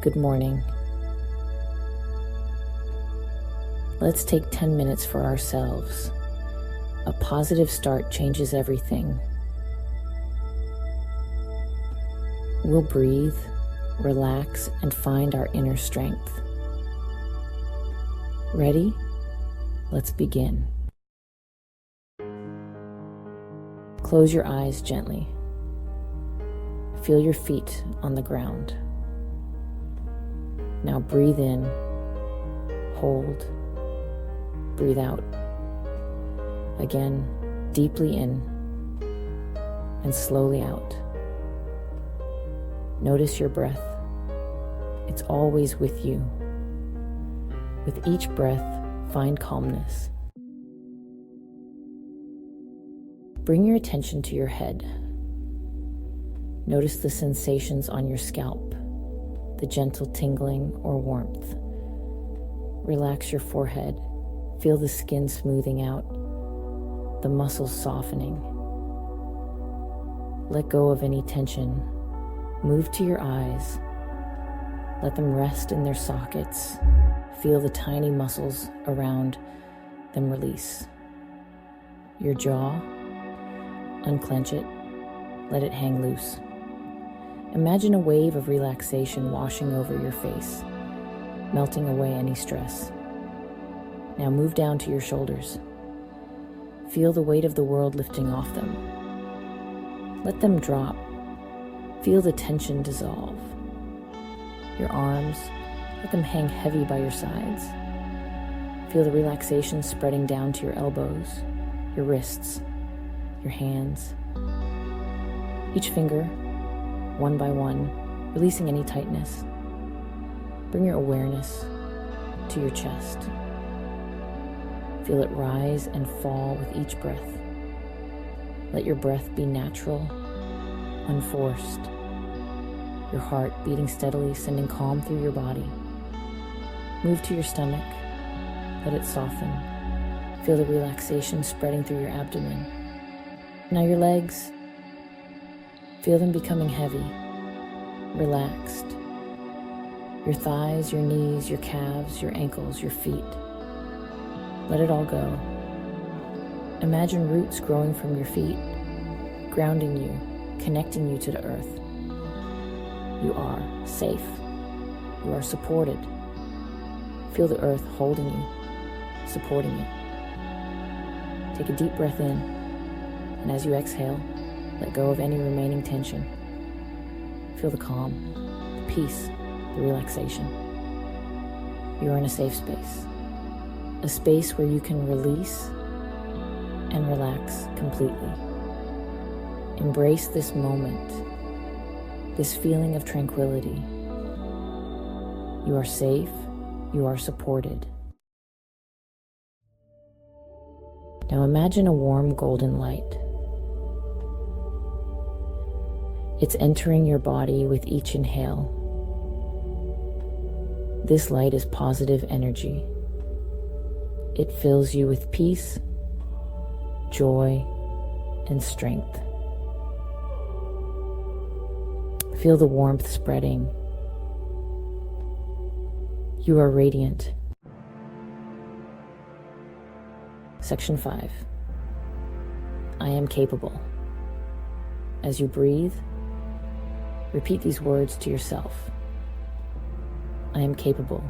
Good morning. Let's take 10 minutes for ourselves. A positive start changes everything. We'll breathe, relax, and find our inner strength. Ready? Let's begin. Close your eyes gently. Feel your feet on the ground. Now breathe in, hold, breathe out. Again, deeply in and slowly out. Notice your breath. It's always with you. With each breath, find calmness. Bring your attention to your head. Notice the sensations on your scalp, the gentle tingling or warmth. Relax your forehead. Feel the skin smoothing out, the muscles softening. Let go of any tension. Move to your eyes. Let them rest in their sockets. Feel the tiny muscles around them release. Your jaw, unclench it. Let it hang loose. Imagine a wave of relaxation washing over your face, melting away any stress. Now move down to your shoulders. Feel the weight of the world lifting off them. Let them drop. Feel the tension dissolve. Your arms, let them hang heavy by your sides. Feel the relaxation spreading down to your elbows, your wrists, your hands. Each finger, one by one, releasing any tightness. Bring your awareness to your chest. Feel it rise and fall with each breath. Let your breath be natural, unforced. Your heart beating steadily, sending calm through your body. Move to your stomach. Let it soften. Feel the relaxation spreading through your abdomen. Now your legs. Feel them becoming heavy, relaxed. Your thighs, your knees, your calves, your ankles, your feet. Let it all go. Imagine roots growing from your feet, grounding you, connecting you to the earth. You are safe. You are supported. Feel the earth holding you, supporting you. Take a deep breath in, and as you exhale, let go of any remaining tension. Feel the calm, the peace, the relaxation. You are in a safe space. A space where you can release and relax completely. Embrace this moment, this feeling of tranquility. You are safe, you are supported. Now imagine a warm golden light. It's entering your body with each inhale. This light is positive energy. It fills you with peace, joy, and strength. Feel the warmth spreading. You are radiant. Section 5. I am capable. As you breathe, repeat these words to yourself. I am capable.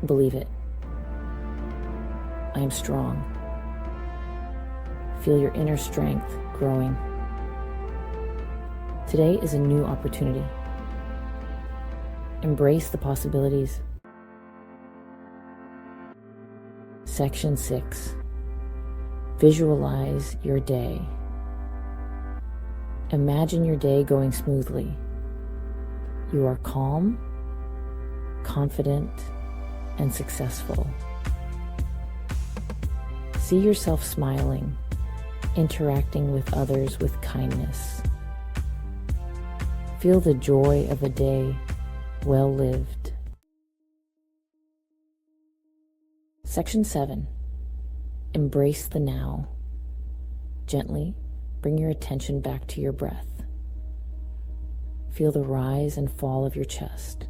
Believe it. I am strong. Feel your inner strength growing. Today is a new opportunity. Embrace the possibilities. Section 6. Visualize your day. Imagine your day going smoothly. You are calm, confident, and successful. See yourself smiling, interacting with others with kindness. Feel the joy of a day well lived. Section 7. Embrace the now. Gently bring your attention back to your breath. Feel the rise and fall of your chest.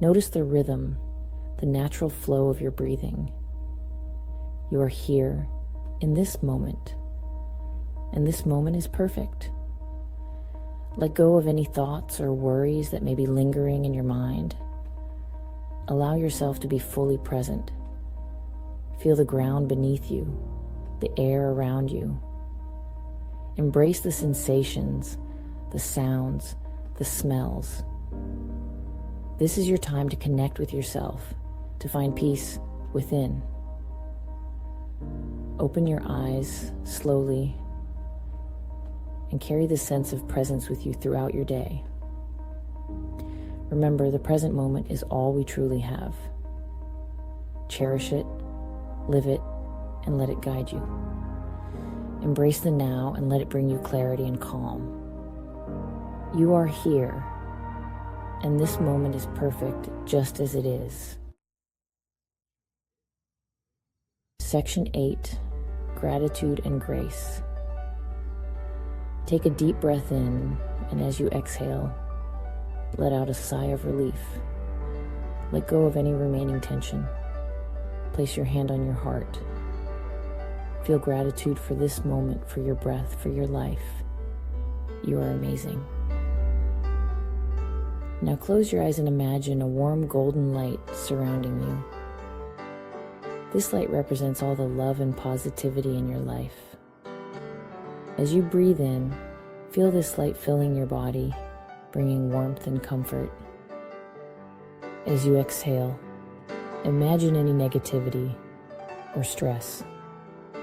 Notice the rhythm, the natural flow of your breathing. You are here in this moment, and this moment is perfect. Let go of any thoughts or worries that may be lingering in your mind. Allow yourself to be fully present. Feel the ground beneath you, the air around you. Embrace the sensations, the sounds, the smells. This is your time to connect with yourself, to find peace within. Open your eyes slowly and carry this sense of presence with you throughout your day. Remember, the present moment is all we truly have. Cherish it, live it, and let it guide you. Embrace the now and let it bring you clarity and calm. You are here, and this moment is perfect just as it is. Section 8, Gratitude and Grace. Take a deep breath in, and as you exhale, let out a sigh of relief. Let go of any remaining tension. Place your hand on your heart. Feel gratitude for this moment, for your breath, for your life. You are amazing. Now close your eyes and imagine a warm golden light surrounding you. This light represents all the love and positivity in your life. As you breathe in, feel this light filling your body, bringing warmth and comfort. As you exhale, imagine any negativity or stress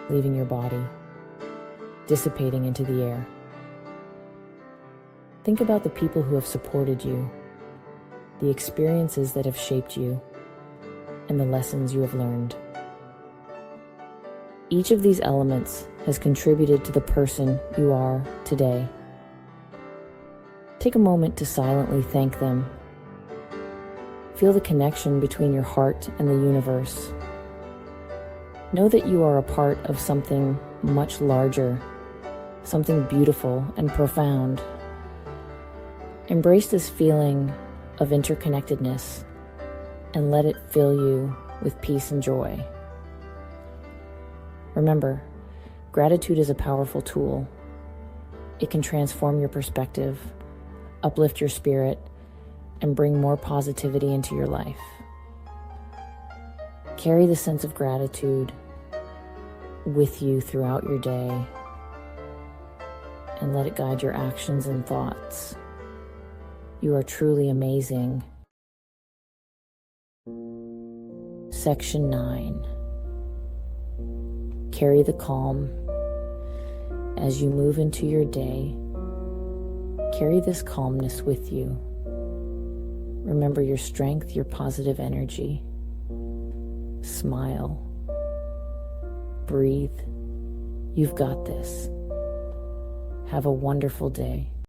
leaving your body, dissipating into the air. Think about the people who have supported you, the experiences that have shaped you, and the lessons you have learned. Each of these elements has contributed to the person you are today. Take a moment to silently thank them. Feel the connection between your heart and the universe. Know that you are a part of something much larger, something beautiful and profound. Embrace this feeling of interconnectedness and let it fill you with peace and joy. Remember, gratitude is a powerful tool. It can transform your perspective, uplift your spirit, and bring more positivity into your life. Carry the sense of gratitude with you throughout your day and let it guide your actions and thoughts. You are truly amazing. Section 9. Carry the calm. As you move into your day, carry this calmness with you. Remember your strength, your positive energy. Smile. Breathe. You've got this. Have a wonderful day.